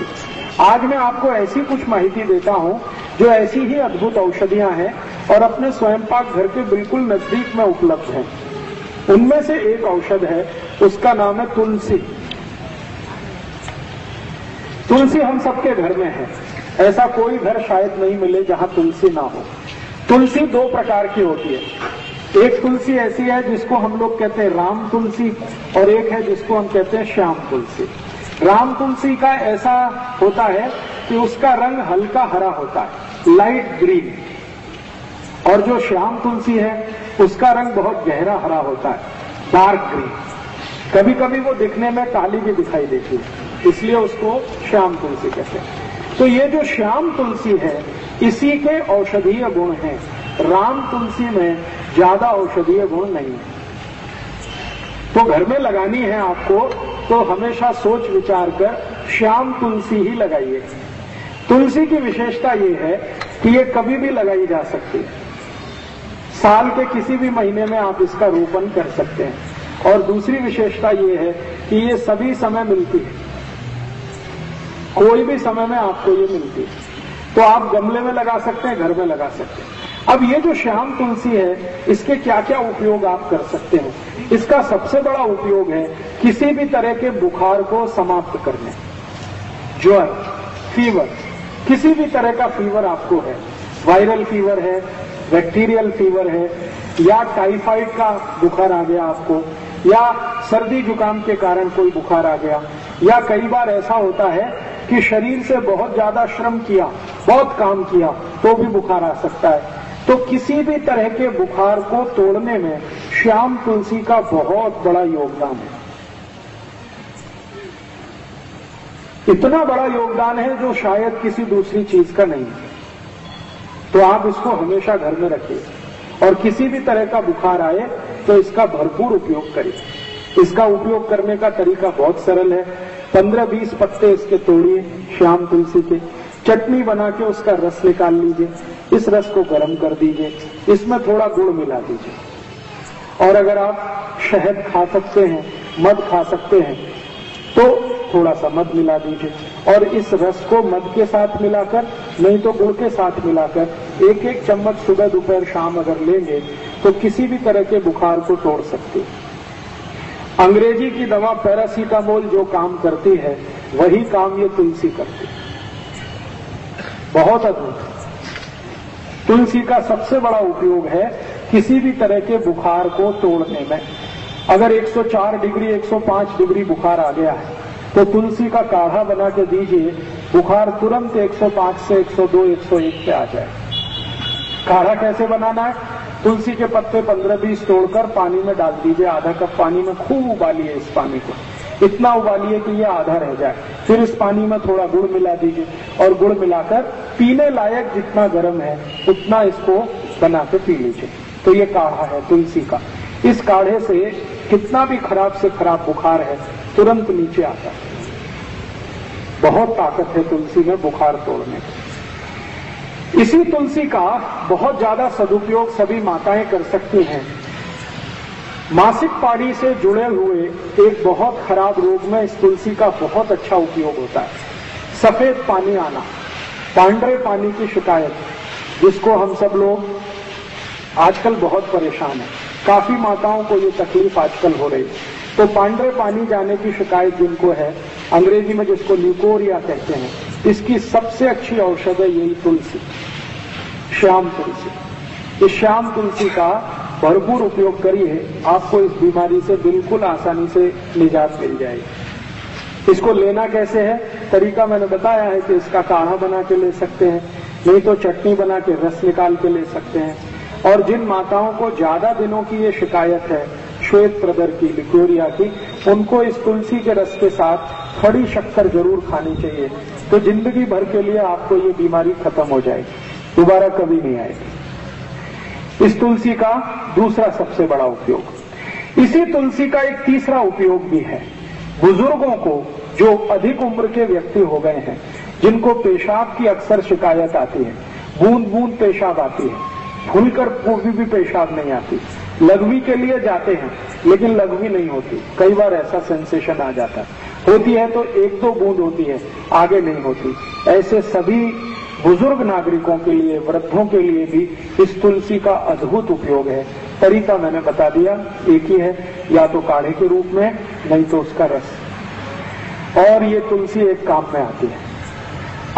थी। आज मैं आपको ऐसी कुछ माहिती देता हूं जो ऐसी ही अद्भुत औषधियां हैं और अपने स्वयं पाक घर के बिल्कुल नजदीक में उपलब्ध हैं। उनमें से एक औषध है, उसका नाम है तुलसी। तुलसी हम सबके घर में है, ऐसा कोई घर शायद नहीं मिले जहां तुलसी ना हो। तुलसी दो प्रकार की होती है। एक तुलसी ऐसी है जिसको हम लोग कहते हैं राम तुलसी, और एक है जिसको हम कहते हैं श्याम तुलसी। राम तुलसी का ऐसा होता है कि उसका रंग हल्का हरा होता है, लाइट ग्रीन, और जो श्याम तुलसी है उसका रंग बहुत गहरा हरा होता है, डार्क ग्रीन। कभी कभी वो दिखने में काली भी दिखाई देती है, इसलिए उसको श्याम तुलसी कहते हैं। तो ये जो श्याम तुलसी है इसी के औषधीय गुण हैं। राम तुलसी में ज्यादा औषधीय गुण नहीं है। तो घर में लगानी है आपको तो हमेशा सोच विचार कर श्याम तुलसी ही लगाइए। तुलसी की विशेषता ये है कि ये कभी भी लगाई जा सकती है। साल के किसी भी महीने में आप इसका रोपण कर सकते हैं। और दूसरी विशेषता ये है कि ये सभी समय मिलती है, कोई भी समय में आपको ये मिलती है। तो आप गमले में लगा सकते हैं, घर में लगा सकते हैं। अब ये जो श्याम तुलसी है इसके क्या क्या उपयोग आप कर सकते हैं। इसका सबसे बड़ा उपयोग है किसी भी तरह के बुखार को समाप्त करने, ज्वर, फीवर, किसी भी तरह का फीवर आपको है, वायरल फीवर है, बैक्टीरियल फीवर है, या टाइफाइड का बुखार आ गया आपको, या सर्दी जुकाम के कारण कोई बुखार आ गया, या कई बार ऐसा होता है कि शरीर से बहुत ज्यादा श्रम किया, बहुत काम किया तो भी बुखार आ सकता है। तो किसी भी तरह के बुखार को तोड़ने में श्याम तुलसी का बहुत बड़ा योगदान है। इतना बड़ा योगदान है जो शायद किसी दूसरी चीज का नहीं है। तो आप इसको हमेशा घर में रखिए और किसी भी तरह का बुखार आए तो इसका भरपूर उपयोग करिए। इसका उपयोग करने का तरीका बहुत सरल है। 15-20 पत्ते इसके तोड़िए श्याम तुलसी के, चटनी बना के उसका रस निकाल लीजिए, इस रस को गर्म कर दीजिए, इसमें थोड़ा गुड़ मिला दीजिए, और अगर आप शहद खा सकते हैं, मध खा सकते हैं तो थोड़ा सा मध मिला दीजिए, और इस रस को मध के साथ मिलाकर, नहीं तो गुड़ के साथ मिलाकर 1-1 चम्मच सुबह दोपहर शाम अगर लेंगे तो किसी भी तरह के बुखार को तोड़ सकते हैं। अंग्रेजी की दवा पैरासीटामोल जो काम करती है वही काम ये तुलसी करती है। बहुत अद्भुत। तुलसी का सबसे बड़ा उपयोग है किसी भी तरह के बुखार को तोड़ने में। अगर 104 डिग्री 105 डिग्री बुखार आ गया है तो तुलसी का काढ़ा बना के दीजिए, बुखार तुरंत 105 से 102 101 पे आ जाए। काढ़ा कैसे बनाना है? तुलसी के पत्ते 15-20 तोड़कर पानी में डाल दीजिए, आधा कप पानी में खूब उबालिए इस पानी को, इतना उबालिए कि ये आधा रह जाए। फिर इस पानी में थोड़ा गुड़ मिला दीजिए और गुड़ मिलाकर पीने लायक जितना गर्म है उतना इसको बना के पी लीजिए। तो ये काढ़ा है तुलसी का। इस काढ़े से कितना भी खराब से खराब बुखार है तुरंत नीचे आता है। बहुत ताकत है तुलसी में बुखार तोड़ने की। इसी तुलसी का बहुत ज्यादा सदुपयोग सभी माताएं कर सकती हैं। मासिक पानी से जुड़े हुए एक बहुत खराब रोग में इस तुलसी का बहुत अच्छा उपयोग होता है। सफेद पानी आना, पांडरे पानी की शिकायत, जिसको हम सब लोग आजकल बहुत परेशान हैं। काफी माताओं को ये तकलीफ आजकल हो रही है। तो पांडरे पानी जाने की शिकायत जिनको है, अंग्रेजी में जिसको ल्यूकोरिया कहते हैं, इसकी सबसे अच्छी औषध है यही तुलसी, श्याम तुलसी। इस श्याम तुलसी का भरपूर उपयोग करिए, आपको इस बीमारी से बिल्कुल आसानी से निजात मिल जाएगी। इसको लेना कैसे है? तरीका मैंने बताया है कि इसका काढ़ा बना के ले सकते हैं, नहीं तो चटनी बना के रस निकाल के ले सकते हैं। और जिन माताओं को ज्यादा दिनों की ये शिकायत है श्वेत प्रदर की, लिकोरिया की, उनको इस तुलसी के रस के साथ खड़ी शक्कर जरूर खानी चाहिए। तो जिंदगी भर के लिए आपको ये बीमारी खत्म हो जाएगी, दोबारा कभी नहीं आएगी। इस तुलसी का दूसरा सबसे बड़ा उपयोग, इसी तुलसी का एक तीसरा उपयोग भी है। बुजुर्गों को, जो अधिक उम्र के व्यक्ति हो गए हैं, जिनको पेशाब की अक्सर शिकायत आती है, बूंद बूंद पेशाब आती है, खुलकर पूरी भी पेशाब नहीं आती, लघवी के लिए जाते हैं लेकिन लघवी नहीं होती, कई बार ऐसा सेंसेशन आ जाता है, होती है तो 1-2 बूंद होती है, आगे नहीं होती। ऐसे सभी बुजुर्ग नागरिकों के लिए, वृद्धों के लिए भी इस तुलसी का अद्भुत उपयोग है। तरीका मैंने बता दिया, एक ही है, या तो काढ़े के रूप में, नहीं तो उसका रस। और ये तुलसी एक काम में आती है।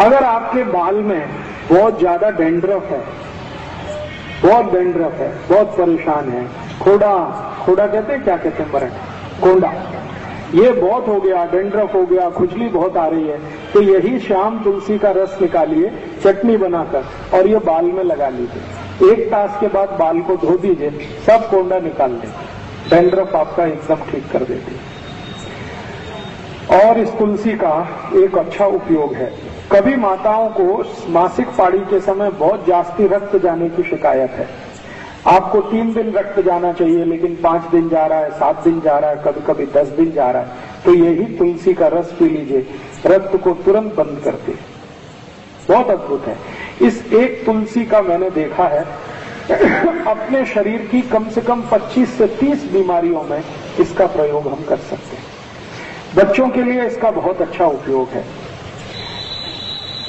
अगर आपके बाल में बहुत ज्यादा डेंड्रफ है, बहुत डेंड्रफ है, बहुत परेशान है, खोड़ा कहते हैं, क्या कहते हैं मरण, कोंडा, ये बहुत हो गया, डेंड्रफ हो गया, खुजली बहुत आ रही है, तो यही शाम तुलसी का रस निकालिए चटनी बनाकर और ये बाल में लगा लीजिए। 1 तास के बाद बाल को धो दीजिए, सब कोंडा निकाल दें, डेंड्रफ आपका एकदम ठीक कर देती है। और इस तुलसी का एक अच्छा उपयोग है, कभी माताओं को मासिक पाड़ी के समय बहुत जास्ती रक्त जाने की शिकायत है। आपको 3 दिन रक्त जाना चाहिए, लेकिन 5 दिन जा रहा है, 7 दिन जा रहा है, कभी कभी 10 दिन जा रहा है, तो यही तुलसी का रस पी लीजिए, रक्त को तुरंत बंद करते हैं। बहुत अद्भुत है। इस एक तुलसी का मैंने देखा है अपने शरीर की कम से कम 25 से 30 बीमारियों में इसका प्रयोग हम कर सकते हैं। बच्चों के लिए इसका बहुत अच्छा उपयोग है।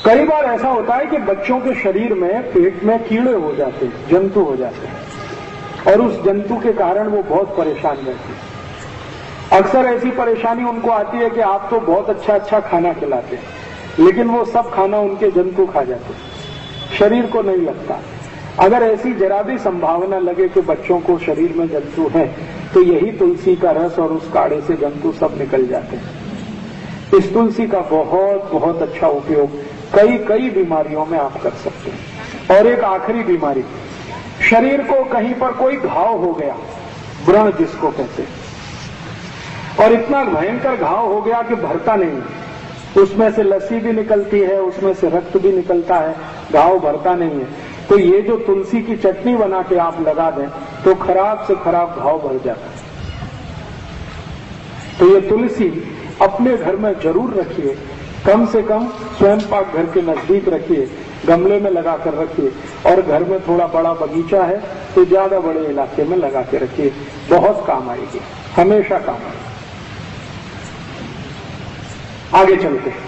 कई बार ऐसा होता है कि बच्चों के शरीर में, पेट में कीड़े हो जाते हैं, जंतु हो जाते हैं, और उस जंतु के कारण वो बहुत परेशान रहते हैं। अक्सर ऐसी परेशानी उनको आती है कि आप तो बहुत अच्छा अच्छा खाना खिलाते हैं, लेकिन वो सब खाना उनके जंतु खा जाते हैं, शरीर को नहीं लगता। अगर ऐसी जरा भी संभावना लगे कि बच्चों को शरीर में जंतु है, तो यही तुलसी का रस और उस काढ़े से जंतु सब निकल जाते हैं। इस तुलसी का बहुत बहुत अच्छा उपयोग कई बीमारियों में आप कर सकते हैं। और एक आखिरी बीमारी, शरीर को कहीं पर कोई घाव हो गया, व्रण जिसको कहते हैं, और इतना भयंकर घाव हो गया कि भरता नहीं, उसमें से लस्सी भी निकलती है, उसमें से रक्त भी निकलता है, घाव भरता नहीं है, तो ये जो तुलसी की चटनी बना के आप लगा दें तो खराब से खराब घाव भर जाता है। तो ये तुलसी अपने घर में जरूर रखिए, कम से कम स्वयं पाक घर के नजदीक रखिए, गमले में लगा कर रखिए, और घर में थोड़ा बड़ा बगीचा है तो ज्यादा बड़े इलाके में लगा के रखिए, बहुत काम आएगी, हमेशा काम आएगी। आगे चलते हैं।